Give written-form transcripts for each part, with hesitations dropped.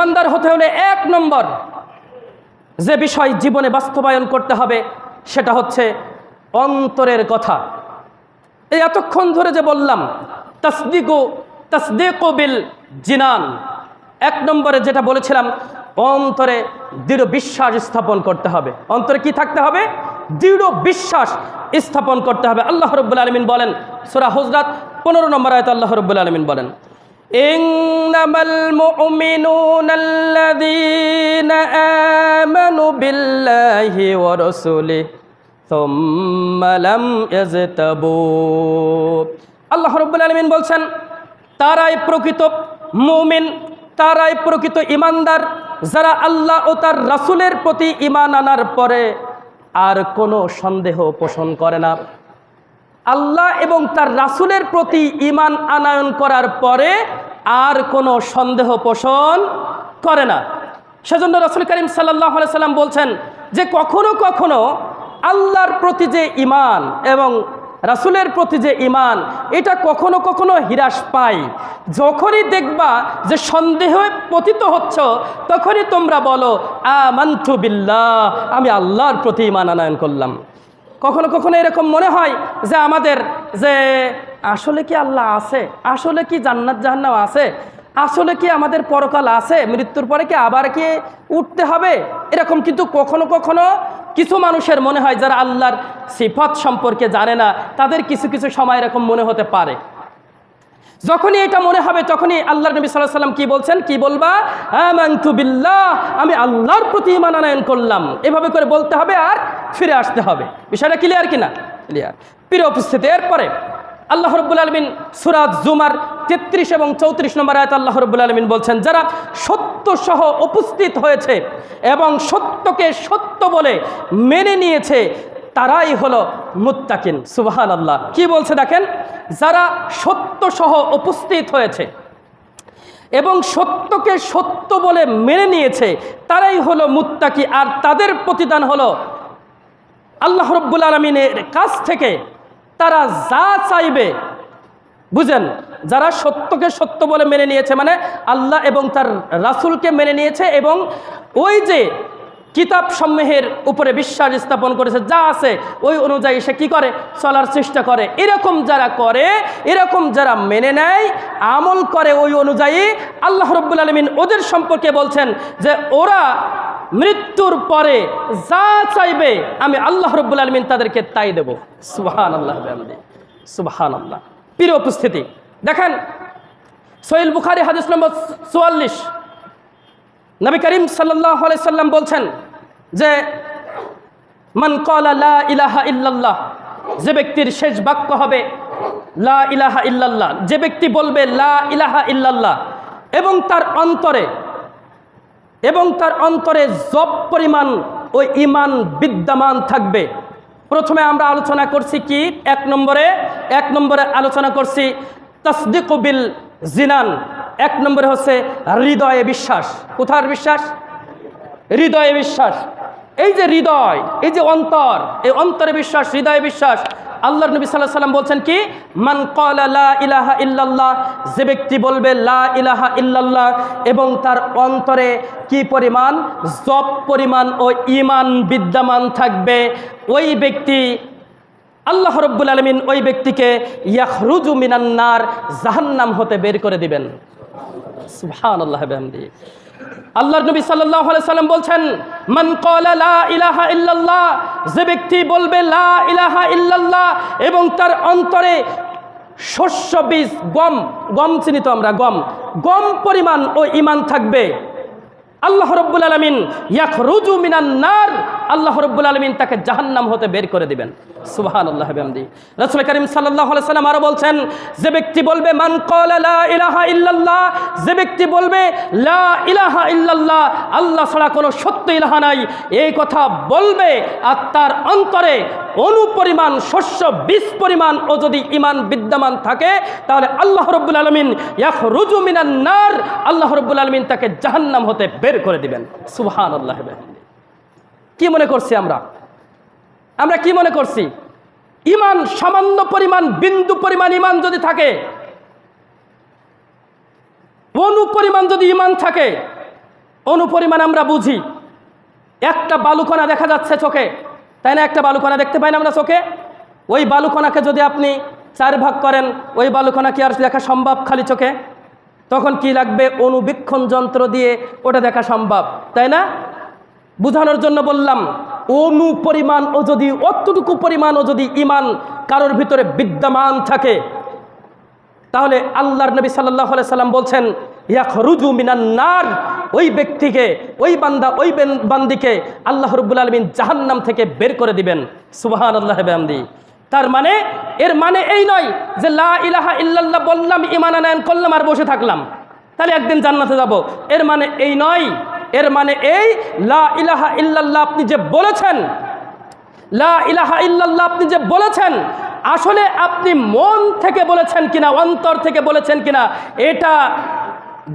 ইমানদার হতে হলে এক নম্বর যে বিষয় জীবনে বাস্তবায়ন করতে হবে সেটা হচ্ছে অন্তরের কথা। এই এতক্ষণ ধরে যে বললাম তাসদীকু বিল জিনান, এক নম্বরে যেটা বলেছিলাম অন্তরে দৃঢ় বিশ্বাস স্থাপন করতে হবে। অন্তরে কি থাকতে হবে? দৃঢ় বিশ্বাস স্থাপন করতে হবে। আল্লাহ রাব্বুল আলামিন বলেন সূরা হুজরাত 15 নম্বর আয়াতে আল্লাহ রাব্বুল আলামিন বলেন ইন্নামাল মুমিনুনাল্লাযীনা আমানু বিল্লাহি ওয়া রাসূলিহি সুম্মা লাম ইয়াজতাবু। আল্লাহ রাব্বুল আলামিন বলছেন তারাই প্রকৃত মুমিন, তারাই প্রকৃত ঈমানদার যারা আল্লাহ ও তার রাসূলের প্রতি ঈমান আনার পরে আর কোনো সন্দেহ পোষণ করে না। আল্লাহ এবং তার রাসূলের প্রতি ঈমান আনয়ন করার পরে আর কোনো সন্দেহ পোষণ করে না। সেজন্য রাসূল করিম সাল্লাল্লাহু আলাইহি সাল্লাম বলছেন যে কখনো কখনো আল্লাহর প্রতি যে ঈমান এবং রাসূলের প্রতি যে ঈমান এটা কখনো কখনো হ্রাস পায়। যখনই দেখবা যে সন্দেহে পতিত হচ্ছ তখনই তোমরা বলো আমানতু বিল্লাহ, আমি আল্লাহর প্রতি ঈমান আনয়ন করলাম। কখনো কখনো এরকম মনে হয় যে আমাদের যে আসলে কি আল্লাহ আছে, আসলে কি জান্নাত জাহান্নাম আছে, আসলে কি আমাদের পরকাল আছে, মৃত্যুর পরে কি আবার কি উঠতে হবে, এরকম কিন্তু কখনো কখনো কিছু মানুষের মনে হয় যারা আল্লাহর সিফাত সম্পর্কে জানে না তাদের কিছু কিছু সময় এরকম মনে হতে পারে। যখনই এটা মনে হবে তখনই আল্লাহর নবী সাল্লাল্লাহু আলাইহি সাল্লাম কি বলছেন, কি বলবা? আমানতু বিল্লাহ, আমি আল্লাহর প্রতি ঈমান আনয়ন করলাম। এভাবে করে বলতে হবে আর ফিরে আসতে হবে। বিষয়টা ক্লিয়ার কিনা? ক্লিয়ার। প্রিয় উপস্থিতি, এরপরে আল্লাহ রাব্বুল আলামিন সূরা জুমার 33 এবং 34 নম্বর আয়াতে আল্লাহ রাব্বুল আলামিন বলছেন যারা সত্য সহ উপস্থিত হয়েছে এবং সত্যকে সত্য বলে মেনে নিয়েছে তারাই হলো মুত্তাকিন। সুবহানাল্লাহ। কি বলছে দেখেন, যারা সত্য সহ উপস্থিত হয়েছে এবং সত্যকে সত্য বলে মেনে নিয়েছে তারাই হলো মুত্তাকি, আর তাদের প্রতিদান হলো আল্লাহ রাব্বুল আলামিনের কাছ থেকে তারা যা চাইবে। বুঝেন, যারা সত্যকে সত্য বলে মেনে নিয়েছে মানে আল্লাহ এবং তার রাসূলকে মেনে নিয়েছে এবং ওই যে কিতাব সমূহের উপরে বিশ্বাস স্থাপন করেছে, যা আছে ওই অনুযায়ী সে কি করে, চলার চেষ্টা করে। এরকম যারা করে, এরকম যারা মেনে নেয়, আমল করে ওই অনুযায়ী, আল্লাহ রাব্বুল আলামিন ওদের সম্পর্কে বলছেন যে ওরা মৃত্যুর পরে যা চাইবে আমি আল্লাহ রাব্বুল আলামিন তাদেরকে তাই দেব। সুবহানাল্লাহ বিহামদিহি, সুবহানাল্লাহ। প্রিয় উপস্থিতি, দেখেন সহিহ বুখারী হাদিস নম্বর 44 নবী করিম সাল্লাল্লাহু আলাইহি সাল্লাম বলছেন যে মান ক্বালা লা ইলাহা ইল্লাল্লাহ, যে ব্যক্তির শেষ বাক্য হবে লা ইলাহা ইল্লাল্লাহ, যে ব্যক্তি বলবে লা ইলাহা ইল্লাল্লাহ এবং তার অন্তরে জব পরিমাণ ওই ঈমান বিদ্যমান থাকবে। প্রথমে আমরা আলোচনা করছি কি, এক নম্বরে আলোচনা করছি তাসদীকু বিল জিনান। এক নম্বরে হচ্ছে হৃদয়ে বিশ্বাস। কোথার বিশ্বাস? হৃদয়ে বিশ্বাস। এই যে হৃদয়, এই যে অন্তর, এই অন্তরে বিশ্বাস, হৃদয়ে বিশ্বাস। আল্লাহর নবী সাল্লাল্লাহু আলাইহি সাল্লাম বলছেন কি, মান ক্বালা লা ইলাহা ইল্লাল্লাহ, যে ব্যক্তি বলবে লা ইলাহা ইল্লাল্লাহ এবং তার অন্তরে কি পরিমাণ, জব পরিমাণ ও ঈমান বিদ্যমান থাকবে, ওই ব্যক্তি আল্লাহ রাব্বুল আলামিন ওই ব্যক্তিকে ইয়াখরুজু মিনান নার, জাহান্নাম হতে বের করে দিবেন। সুবহানাল্লাহ বিহামদিহি। আল্লাহর নবী সাল্লাল্লাহু আলাইহি সাল্লাম বলছেন মান ক্বালা লা ইলাহা ইল্লাল্লাহ, যে ব্যক্তি বলবে লা ইলাহা ইল্লাল্লাহ এবং তার অন্তরে শস্য বীজ, গম চিনি তো আমরা, গম পরিমাণ ও ঈমান থাকবে, আল্লাহ রাব্বুল আলামিন ইয়াখরুজু মিনান নার, আল্লাহ রাব্বুল আলামিন তাকে জাহান্নাম হতে বের করে দিবেন। সুবহানাল্লাহ বিহামদিহি। রাসূল করিম সাল্লাল্লাহু আলাইহি সাল্লাম আরো বলছেন যে ব্যক্তি বলবে মান ক্বালা লা ইলাহা ইল্লাল্লাহ, যে ব্যক্তি বলবে লা ইলাহা ইল্লাল্লাহ, আল্লাহ ছাড়া কোনো সত্য ইলাহা নাই, এই কথা বলবে আর তার অন্তরে অনুপরিমাণ শস্য বীজ পরিমাণ ও যদি ঈমান বিদ্যমান থাকে তাহলে আল্লাহ রাব্বুল আলামিন ইয়াখরুজু মিনান নার, আল্লাহ রাব্বুল আলামিন তাকে জাহান্নাম হতে বের করে দিবেন। সুবহানাল্লাহ বিহামদিহি। কি মনে করছি আমরা কি মনে করছি? ঈমান সামান্য পরিমাণ, বিন্দু পরিমাণ ঈমান যদি থাকে, অনুপরিমাণ যদি ঈমান থাকে অনুপরিমাণ আমরা বুঝি। একটা বালুকণা দেখা যাচ্ছে চোখে, তাই না? একটা বালুকণা দেখতে পাই না আমরা চোখে? ওই বালুকণাকে যদি আপনি 4 ভাগ করেন, ওই বালুকণা কি আর দেখা সম্ভব খালি চোখে? তখন কি লাগবে? অনুবীক্ষণ যন্ত্র দিয়ে ওটা দেখা সম্ভব, তাই না? বুঝানোর জন্য বললাম, অনুপরিমাণ ও যদি অতটুকু পরিমাণও যদি ইমান কারোর ভিতরে বিদ্যমান থাকে, তাহলে আল্লাহর নবী সাল্লাল্লাহু আলাইহি সাল্লাম বলছেন, ইয়াখরুজু মিনান নার, ওই ব্যক্তিকে, ওই বান্দা, ওই বান্দিকে আল্লাহ রাব্বুল আলামিন জাহান্নাম থেকে বের করে দিবেন। সুবহানাল্লাহি ওয়া বিহামদিহি। তার মানে, এর মানে এই নয় যে লা ইলাহা ইল্লাল্লাহ বললাম, ঈমান আনয়ন করলাম আর বসে থাকলাম, তাহলে একদিন জান্নাতে যাব। এর মানে এই নয়। এর মানে এই, লা ইলাহা ইল্লাল্লাহ আপনি যে বলেছেন, লা ইলাহা ইল্লাল্লাহ আপনি যে বলেছেন, আসলে আপনি মন থেকে বলেছেন কিনা, অন্তর থেকে বলেছেন কিনা, এটা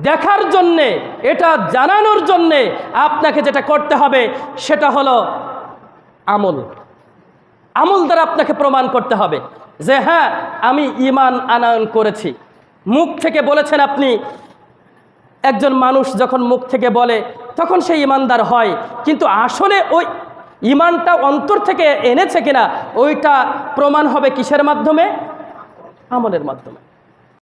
দেখার জন্যে, এটা জানানোর জন্যে আপনাকে যেটা করতে হবে সেটা হলো আমল। আমল দ্বারা আপনাকে প্রমাণ করতে হবে যে হ্যাঁ, আমি ঈমান আনয়ন করেছি। মুখ থেকে বলেছেন আপনি। একজন মানুষ যখন মুখ থেকে বলে তখন সে ঈমানদার হয়, কিন্তু আসলে ওই ঈমানটা অন্তর থেকে এনেছে কিনা ওইটা প্রমাণ হবে কিসের মাধ্যমে? আমলের মাধ্যমে।